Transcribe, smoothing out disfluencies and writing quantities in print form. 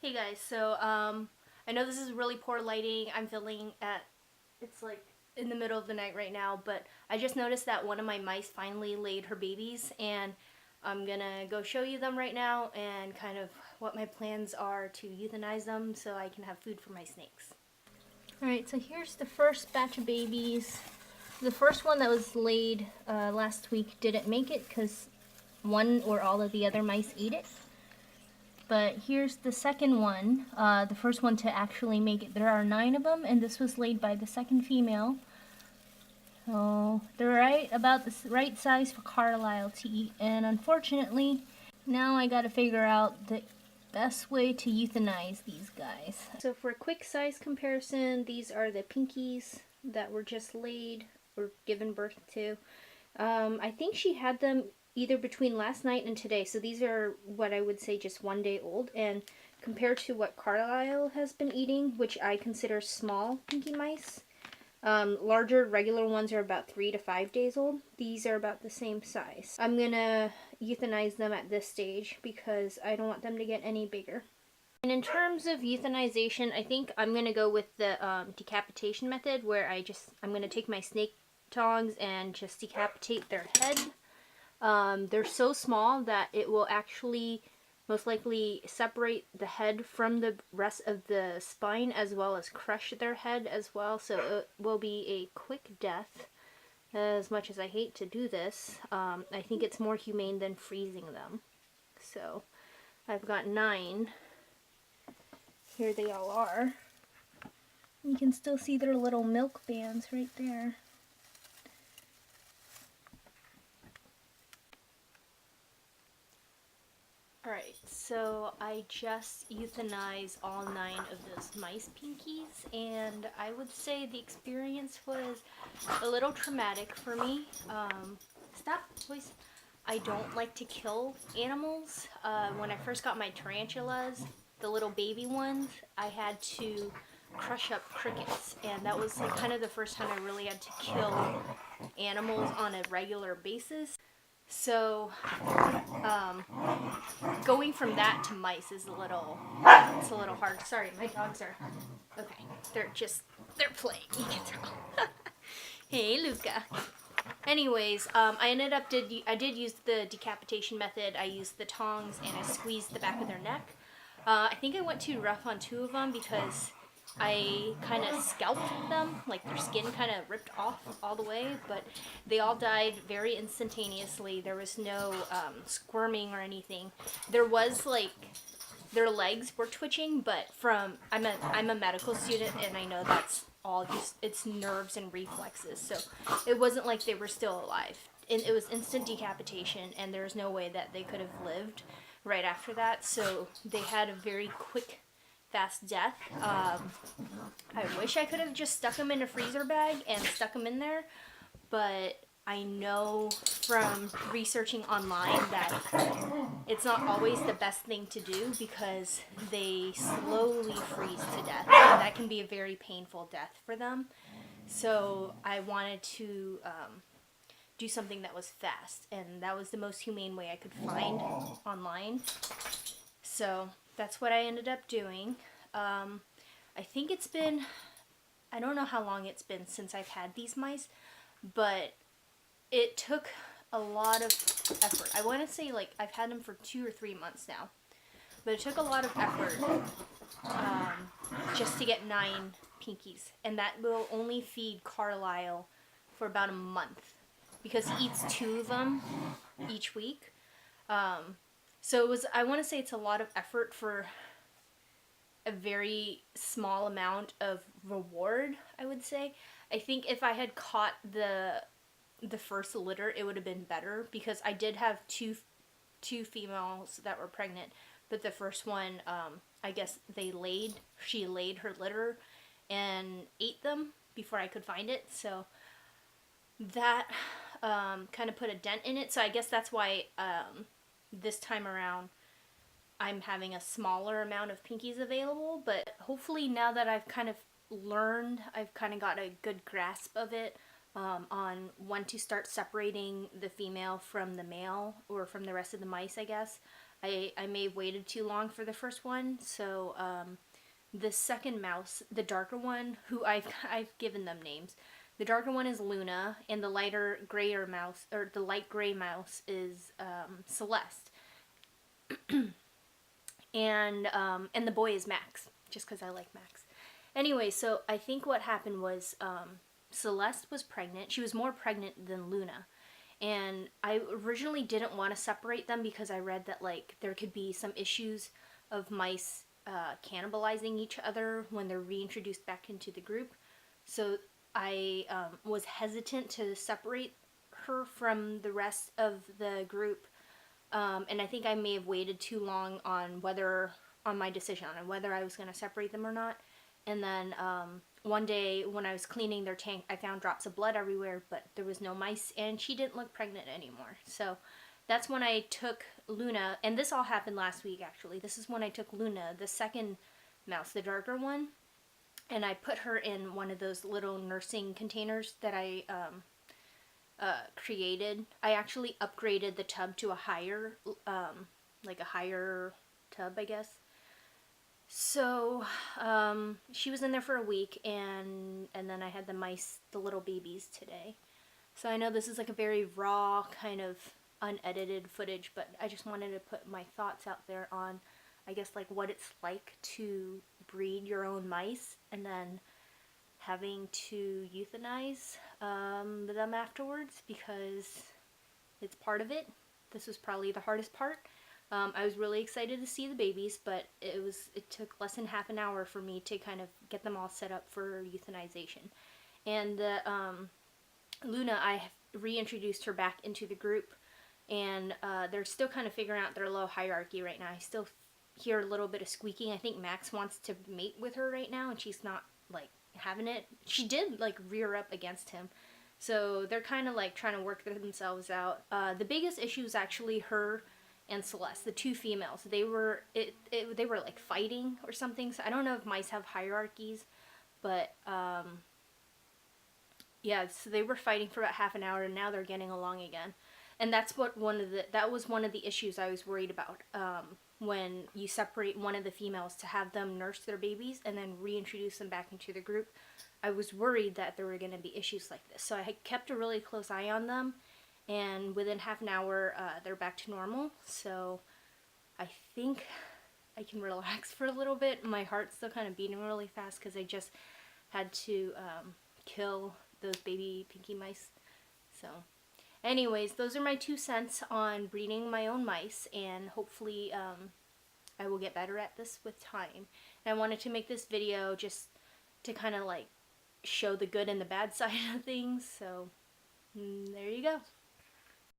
Hey guys, so I know this is really poor lighting. I'm filming at, it's like in the middle of the night right now, but I just noticed that one of my mice finally laid her babies, and I'm gonna go show you them right now and kind of what my plans are to euthanize them so I can have food for my snakes. Alright, so here's the first batch of babies. The first one that was laid last week didn't make it because one or all of the other mice ate it. But here's the second one, the first one to actually make it. There are 9 of them, and this was laid by the second female. So they're about the right size for Carlisle to eat. And unfortunately, now I gotta figure out the best way to euthanize these guys. So for a quick size comparison, these are the pinkies that were just laid or given birth to. I think she had them either between last night and today. So these are what I would say just 1 day old. And compared to what Carlisle has been eating, which I consider small pinky mice, larger regular ones are about 3 to 5 days old. These are about the same size. I'm gonna euthanize them at this stage because I don't want them to get any bigger. And in terms of euthanization, I think I'm gonna go with the decapitation method, where I'm gonna take my snake tongs and just decapitate their head. They're so small that it will actually most likely separate the head from the rest of the spine, as well as crush their head as well. So it will be a quick death. As much as I hate to do this, I think it's more humane than freezing them. So I've got 9. Here they all are. You can still see their little milk bands right there. Alright, so I just euthanized all 9 of those mice pinkies, and I would say the experience was a little traumatic for me. Stop, please. I don't like to kill animals. When I first got my tarantulas, the little baby ones, I had to crush up crickets, and that was like kind of the first time I really had to kill animals on a regular basis. So, going from that to mice is it's a little hard. Sorry, my dogs are, okay, they're playing, you can tell. Hey, Luca. Anyways, I did use the decapitation method. I used the tongs and I squeezed the back of their neck. I think I went too rough on 2 of them because I kind of scalped them, like their skin kind of ripped off all the way, but they all died very instantaneously. There was no squirming or anything. There was like, their legs were twitching, but I'm a medical student and I know that's all just, it's nerves and reflexes, so it wasn't like they were still alive. And it was instant decapitation, and there's no way that they could have lived right after that, so they had a very quick, fast death. I wish I could have just stuck them in a freezer bag and stuck them in there, but I know from researching online that it's not always the best thing to do because they slowly freeze to death, and that can be a very painful death for them. So I wanted to do something that was fast, and that was the most humane way I could find online. So that's what I ended up doing. I think it's been, I don't know how long it's been since I've had these mice, but it took a lot of effort. I want to say like I've had them for 2 or 3 months now, but it took a lot of effort just to get 9 pinkies, and that will only feed Carlisle for about a month because he eats 2 of them each week. So it was, I want to say it's a lot of effort for a very small amount of reward, I would say. I think if I had caught the first litter, it would have been better because I did have two females that were pregnant, but the first one, I guess she laid her litter and ate them before I could find it, so that kind of put a dent in it. So I guess that's why this time around I'm having a smaller amount of pinkies available, but hopefully now that I've kind of learned, I've kind of got a good grasp of it, on when to start separating the female from the male, or from the rest of the mice, I guess. I may have waited too long for the first one. So the second mouse, the darker one, who I've given them names. The darker one is Luna, and the lighter grayer mouse, or the light gray mouse, is Celeste. And the boy is Max, just because I like Max. Anyway, so I think what happened was Celeste was pregnant. She was more pregnant than Luna. And I originally didn't want to separate them because I read that like there could be some issues of mice cannibalizing each other when they're reintroduced back into the group. So I was hesitant to separate her from the rest of the group. And I think I may have waited too long on my decision on whether I was going to separate them or not. And then one day when I was cleaning their tank, I found drops of blood everywhere, but there was no mice, and she didn't look pregnant anymore. So that's when I took Luna, and this all happened last week actually. This is when I took Luna, the second mouse, the darker one, and I put her in one of those little nursing containers that I created. I actually upgraded the tub to a higher, like a higher tub, I guess. So she was in there for a week, and then I had the mice, the little babies, today. So I know this is like a very raw kind of unedited footage, but I just wanted to put my thoughts out there on, I guess, like what it's like to breed your own mice and then having to euthanize them afterwards, because it's part of it. This was probably the hardest part. I was really excited to see the babies, but it took less than half an hour for me to kind of get them all set up for euthanization. And the Luna, I reintroduced her back into the group, and they're still kind of figuring out their little hierarchy right now. I still hear a little bit of squeaking. I think Max wants to mate with her right now, and she's not like having it. She did like rear up against him. So they're kind of like trying to work themselves out. The biggest issue is actually her and Celeste, the two females. They were like fighting or something. So I don't know if mice have hierarchies, but yeah, so they were fighting for about half an hour, and now they're getting along again. And that was one of the issues I was worried about when you separate one of the females to have them nurse their babies and then reintroduce them back into the group. I was worried that there were going to be issues like this. So I had kept a really close eye on them, and within half an hour, they're back to normal. So I think I can relax for a little bit. My heart's still kind of beating really fast because I just had to kill those baby pinky mice. So anyways, those are my 2 cents on breeding my own mice, and hopefully I will get better at this with time. And I wanted to make this video just to kind of like show the good and the bad side of things. So there you go.